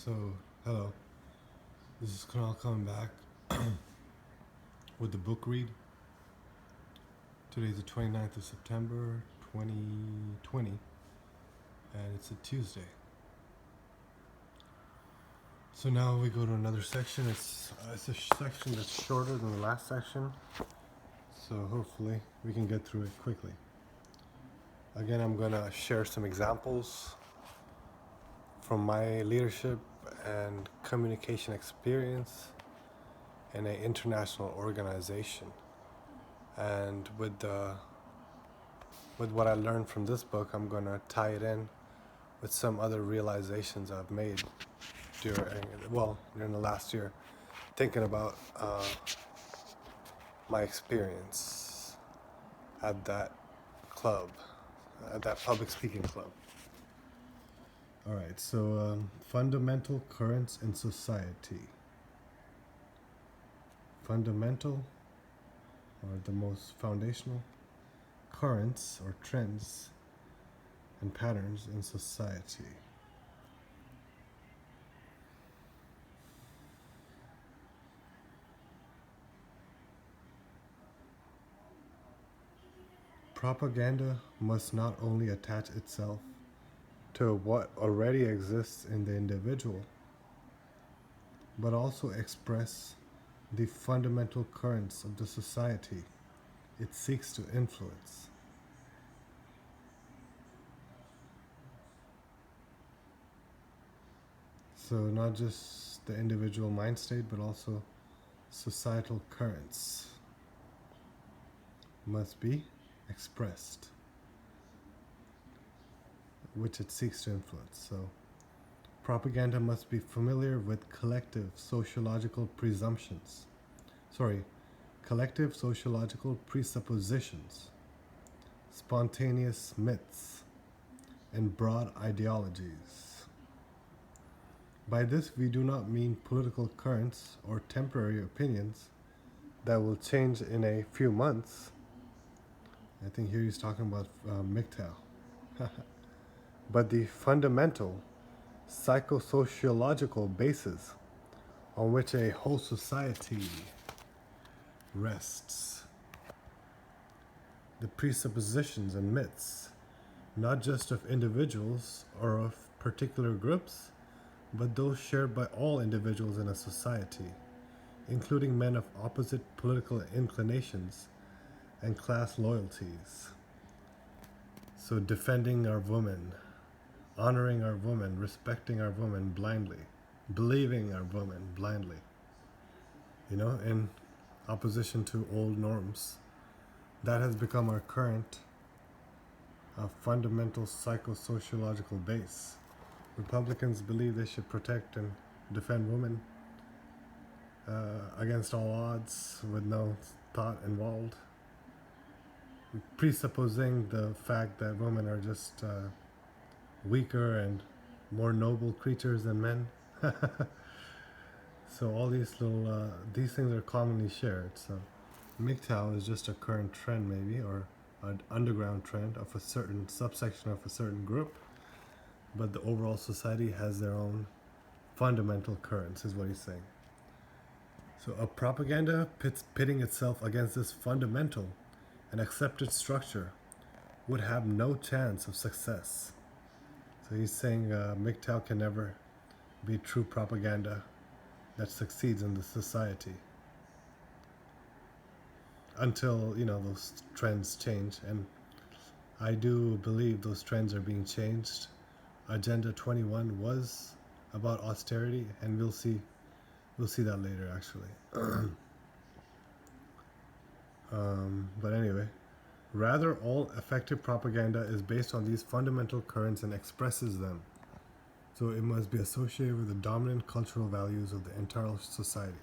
So, hello. This is Kunal coming back with the book read. Today's the 29th of September, 2020, and it's a Tuesday. So now we go to another section. It's a section that's shorter than the last section, so hopefully we can get through it quickly. Again, I'm going to share some examples from my leadership and communication experience in an international organization. And with what I learned from this book, I'm going to tie it in with some other realizations I've made during the last year, thinking about my experience at that club, at that public speaking club. All right, so fundamental currents in society. Fundamental, or the most foundational, currents or trends and patterns in society. Propaganda must not only attach itself to what already exists in the individual, but also express the fundamental currents of the society it seeks to influence. So not just the individual mind state, but also societal currents must be expressed, which it seeks to influence. So propaganda must be familiar with collective sociological presuppositions, spontaneous myths, and broad ideologies. By this, we do not mean political currents or temporary opinions that will change in a few months. I think here he's talking about MGTOW. But the fundamental psychosociological basis on which a whole society rests. The presuppositions and myths, not just of individuals or of particular groups, but those shared by all individuals in a society, including men of opposite political inclinations and class loyalties. So defending our women, honoring our women, respecting our women blindly, believing our women blindly, in opposition to old norms. That has become our current fundamental psychosociological base. Republicans believe they should protect and defend women against all odds with no thought involved, presupposing the fact that women are just weaker and more noble creatures than men. So all these things are commonly shared. So MGTOW is just a current trend, maybe, or an underground trend of a certain subsection of a certain group, but the overall society has their own fundamental currents, is what he's saying. So a propaganda pitting itself against this fundamental and accepted structure would have no chance of success. So he's saying MGTOW can never be true propaganda that succeeds in the society until those trends change, and I do believe those trends are being changed. Agenda 21 was about austerity, and we'll see that later, actually. But anyway, rather, all effective propaganda is based on these fundamental currents and expresses them. So it must be associated with the dominant cultural values of the entire society.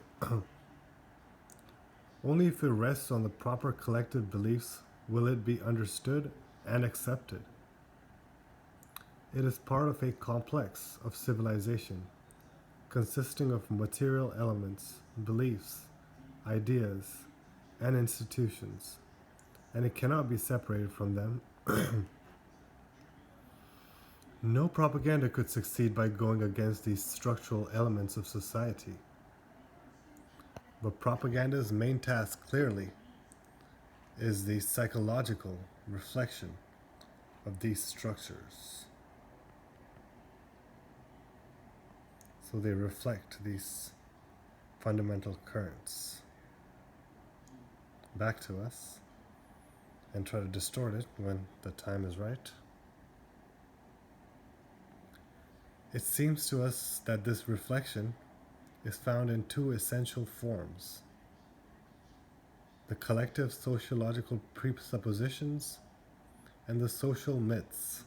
Only if it rests on the proper collective beliefs will it be understood and accepted. It is part of a complex of civilization, consisting of material elements, beliefs, ideas, and institutions, and it cannot be separated from them. No propaganda could succeed by going against these structural elements of society. But propaganda's main task, clearly, is the psychological reflection of these structures. So they reflect these fundamental currents back to us and try to distort it when the time is right. It seems to us that this reflection is found in two essential forms: the collective sociological presuppositions and the social myths.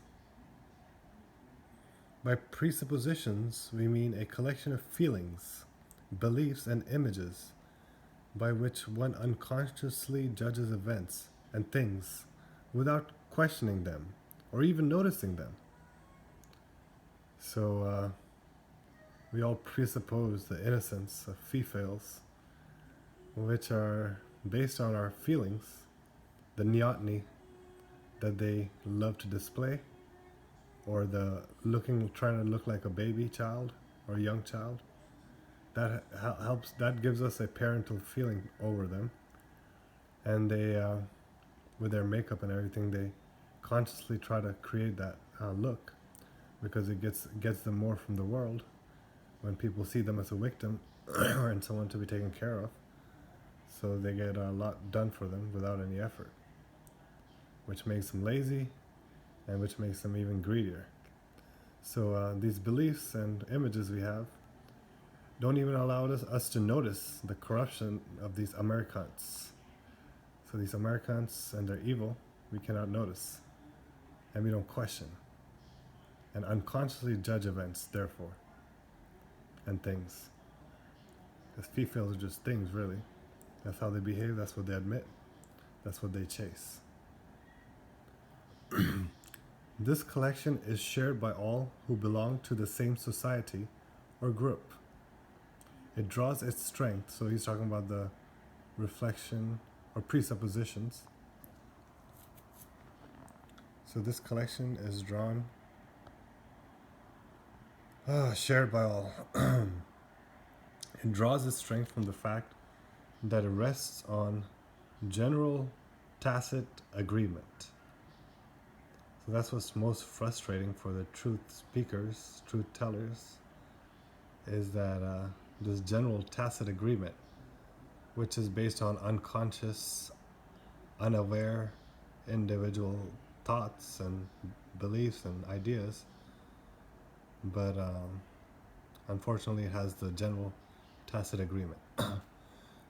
By presuppositions, we mean a collection of feelings, beliefs, and images by which one unconsciously judges events and things without questioning them or even noticing them. So we all presuppose the innocence of females, which are based on our feelings, the neoteny that they love to display, or the trying to look like a baby child or a young child. That helps. That gives us a parental feeling over them, and they, with their makeup and everything, they consciously try to create that look because it gets them more from the world when people see them as a victim and someone to be taken care of. So they get a lot done for them without any effort, which makes them lazy and which makes them even greedier. So these beliefs and images we have don't even allow us to notice the corruption of these Americans. So these Americans and their evil, we cannot notice. And we don't question. And unconsciously judge events, therefore, and things. Because females are just things, really. That's how they behave, that's what they admit, that's what they chase. This collection is shared by all who belong to the same society or group. It draws its strength, so he's talking about the reflection or presuppositions. So this collection is shared by all. It draws its strength from the fact that it rests on general tacit agreement. So that's what's most frustrating for the truth speakers, truth tellers, is that this general tacit agreement, which is based on unconscious, unaware individual thoughts and beliefs and ideas, but unfortunately it has the general tacit agreement.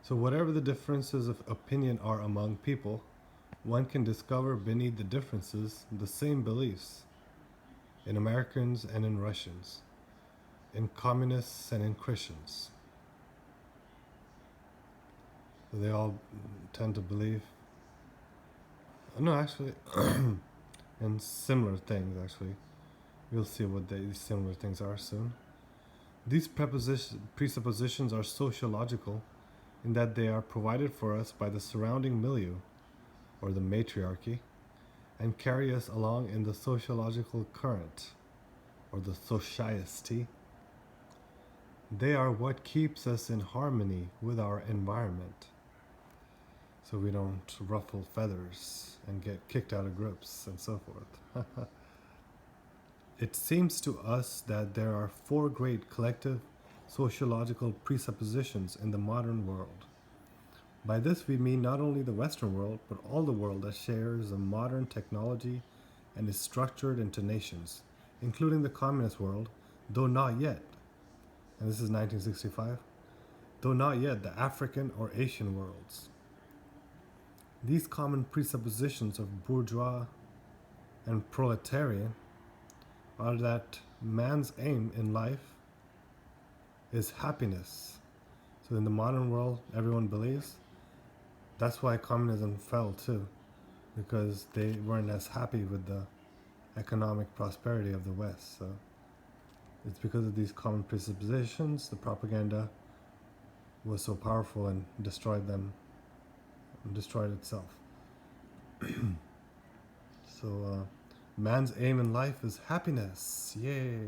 So whatever the differences of opinion are among people, one can discover beneath the differences the same beliefs in Americans and in Russians, in communists and in Christians. So they all tend to believe, no, actually, in similar things, actually. We'll see what these similar things are soon. These presuppositions are sociological in that they are provided for us by the surrounding milieu, or the matriarchy, and carry us along in the sociological current, or the society. They are what keeps us in harmony with our environment, so we don't ruffle feathers and get kicked out of groups and so forth. It seems to us that there are four great collective sociological presuppositions in the modern world. By this we mean not only the Western world, but all the world that shares a modern technology and is structured into nations, including the communist world, though not yet, and this is 1965, though not yet the African or Asian worlds. These common presuppositions of bourgeois and proletarian are that man's aim in life is happiness. So in the modern world, everyone believes that's why communism fell too, because they weren't as happy with the economic prosperity of the West. So it's because of these common presuppositions the propaganda was so powerful and destroyed itself. So Man's aim in life is happiness. Yay.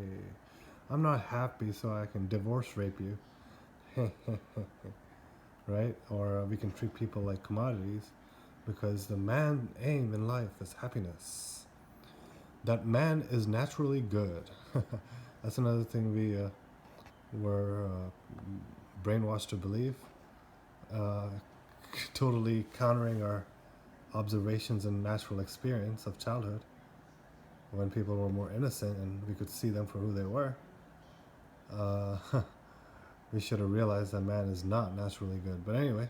I'm not happy so I can divorce rape you. Right? Or we can treat people like commodities because the man aim in life is happiness. That man is naturally good. That's another thing we were brainwashed to believe, uh, totally countering our observations and natural experience of childhood when people were more innocent and we could see them for who they were. Uh, we should have realized that man is not naturally good. But anyway,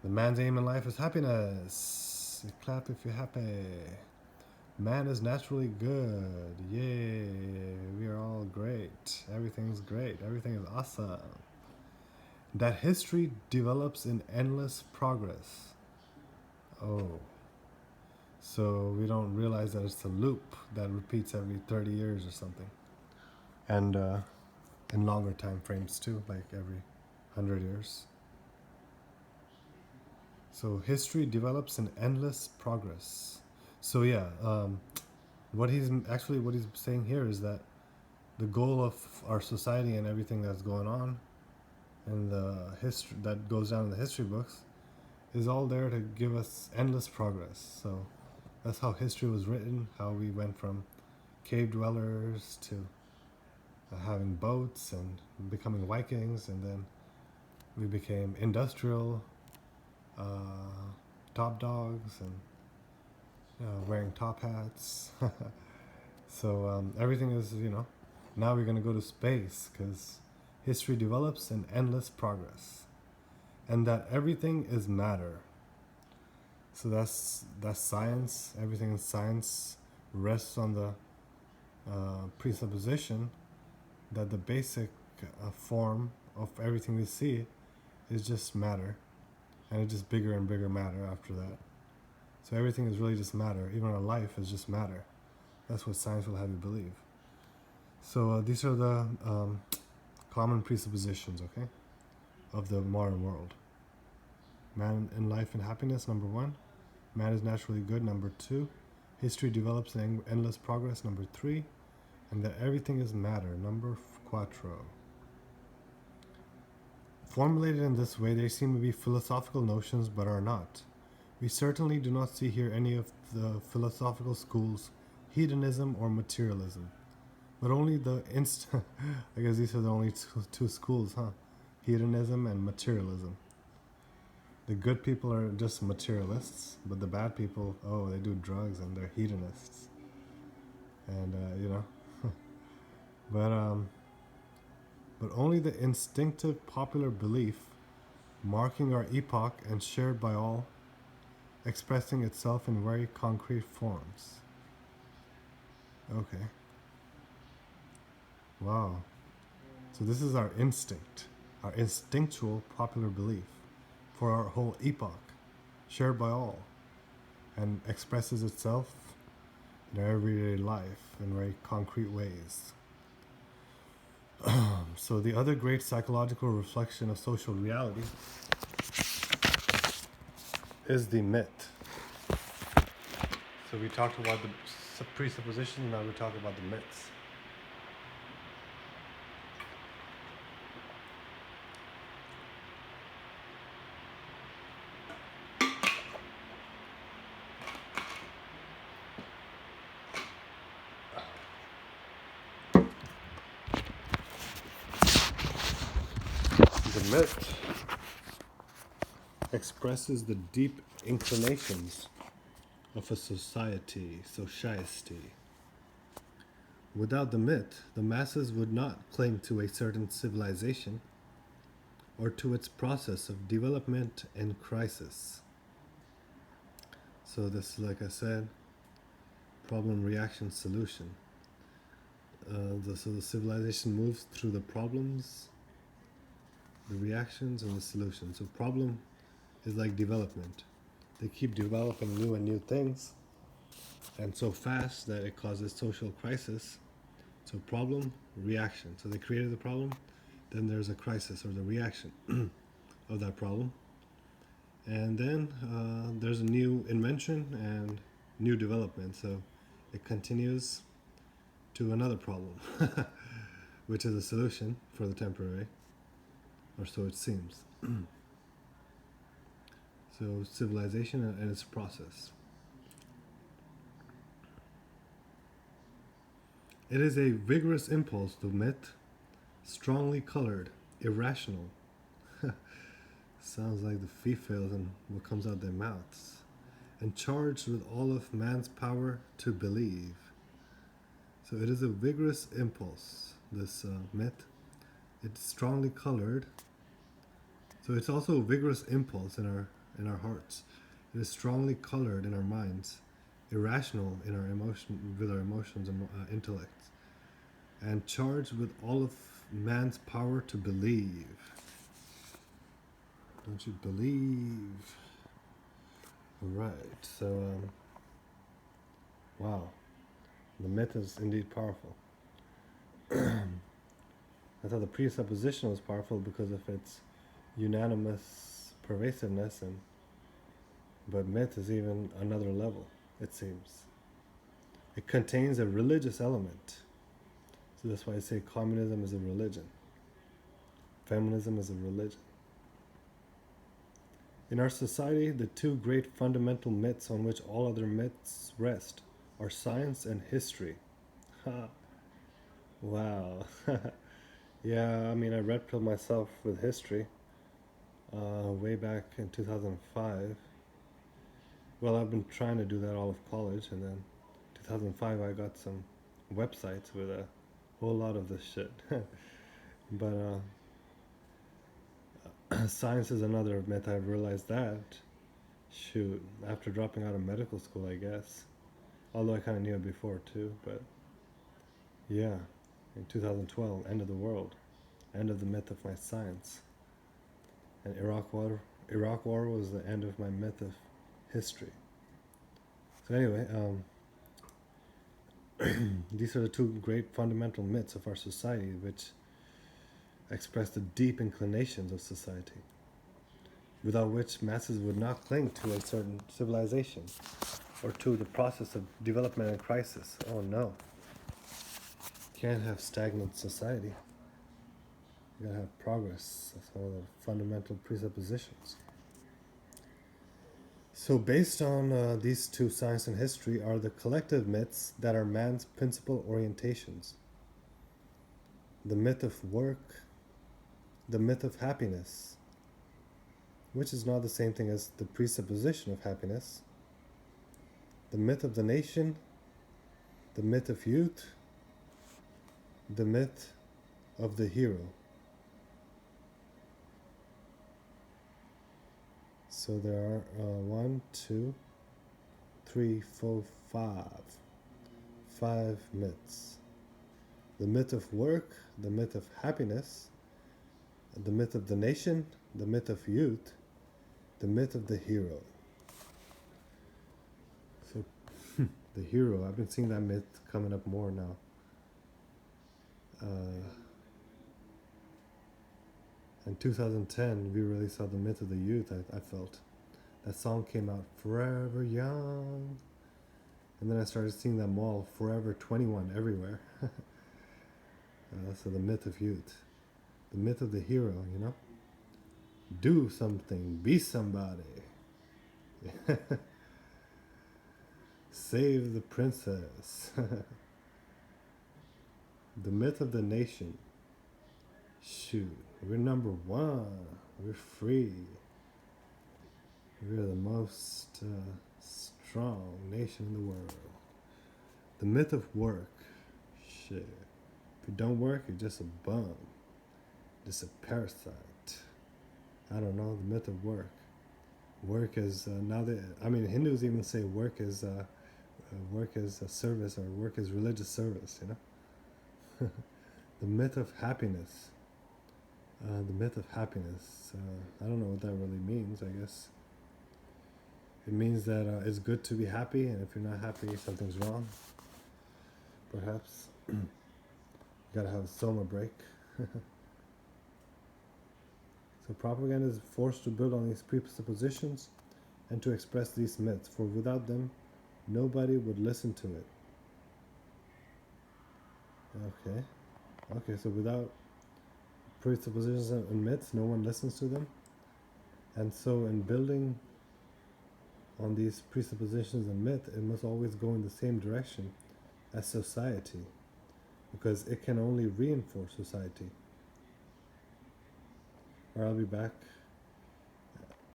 the man's aim in life is happiness. You clap if you're happy. Man is naturally good. Yay. We are all great. Everything's great. Everything is awesome. That history develops in endless progress. Oh. So we don't realize that it's a loop that repeats every 30 years or something. And in longer time frames too, like every 100 years. So history develops in endless progress. So yeah, what he's saying here is that the goal of our society and everything that's going on in the history that goes down in the history books is all there to give us endless progress. So that's how history was written, how we went from cave dwellers to having boats and becoming Vikings, and then we became industrial top dogs and wearing top hats. So everything is, now we're going to go to space because history develops in endless progress, and that everything is matter. So that's science. Everything in science rests on the presupposition that the basic form of everything we see is just matter, and it's just bigger and bigger matter after that. So everything is really just matter. Even our life is just matter. That's what science will have you believe. So these are the common presuppositions, okay, of the modern world. Man in life and happiness, number 1. Man is naturally good, number 2. History develops in endless progress, number 3. And that everything is matter, number 4. Formulated in this way, they seem to be philosophical notions, but are not. We certainly do not see here any of the philosophical schools, hedonism or materialism, but only the I guess these are the only two schools, huh? Hedonism and materialism. The good people are just materialists, but the bad people, they do drugs and they're hedonists. And but only the instinctive popular belief marking our epoch and shared by all, expressing itself in very concrete forms. Okay. Wow. So this is our instinct, our instinctual popular belief for our whole epoch, shared by all, and expresses itself in our everyday life in very concrete ways. So the other great psychological reflection of social reality is the myth. So we talked about the presupposition, now we talk about the myths. The myth expresses the deep inclinations of a society. Without the myth, the masses would not cling to a certain civilization or to its process of development and crisis. So this, like I said, problem, reaction, solution. So the civilization moves through the problems, the reactions, and the solutions. So problem is like development. They keep developing new and new things, and so fast that it causes social crisis. So problem, reaction. So they created the problem, then there's a crisis or the reaction of that problem. And then there's a new invention and new development. So it continues to another problem, which is a solution for the temporary, or so it seems. So, civilization and its process. It is a vigorous impulse to myth, strongly colored, irrational. Sounds like the females and what comes out their mouths. And charged with all of man's power to believe. So it is a vigorous impulse, this myth. It's strongly colored. So it's also a vigorous impulse in our hearts. It is strongly colored in our minds, irrational in our with our emotions and intellects, and charged with all of man's power to believe. Don't you believe? Right. So, wow, the myth is indeed powerful. I thought the presupposition was powerful because of its unanimous pervasiveness, but myth is even another level, it seems. It contains a religious element. So that's why I say communism is a religion. Feminism is a religion. In our society, the two great fundamental myths on which all other myths rest are science and history. Ha! Wow. Yeah, I mean, I red pilled myself with history way back in 2005. Well, I've been trying to do that all of college, and then 2005 I got some websites with a whole lot of this shit. But science is another myth. I've realized that. Shoot, after dropping out of medical school, I guess. Although I kind of knew it before too, but yeah, in 2012, end of the world, end of the myth of my science. And Iraq War was the end of my myth of history. So anyway, these are the two great fundamental myths of our society, which express the deep inclinations of society, without which masses would not cling to a certain civilization or to the process of development and crisis. Oh no. Can't have stagnant society. You gotta have progress. That's one of the fundamental presuppositions. So based on these two, science and history, are the collective myths that are man's principal orientations. The myth of work, the myth of happiness, which is not the same thing as the presupposition of happiness, the myth of the nation, the myth of youth, the myth of the hero. So there are 1, 2, 3, 4, 5 myths. The myth of work, the myth of happiness, the myth of the nation, the myth of youth, the myth of the hero. So the hero, I've been seeing that myth coming up more now. In 2010, we really saw the myth of the youth, I felt. That song came out, Forever Young. And then I started seeing them all, Forever 21, everywhere. So the myth of youth. The myth of the hero, you know? Do something, be somebody. Save the princess. The myth of the nation. Shoot, we're number one. We're free. We're the most strong nation in the world. The myth of work. Shit. If you don't work, you're just a bum. Just a parasite. I don't know, the myth of work. Work is, Hindus even say work is a service, or work is religious service, you know? The myth of happiness. The myth of happiness. I don't know what that really means, I guess. It means that it's good to be happy, and if you're not happy, something's wrong. Perhaps. You gotta have a soma break. So propaganda is forced to build on these presuppositions and to express these myths, for without them, nobody would listen to it. Okay. Okay, so without presuppositions and myths, no one listens to them. And so, in building on these presuppositions and myth, it must always go in the same direction as society, because it can only reinforce society. Or I'll be back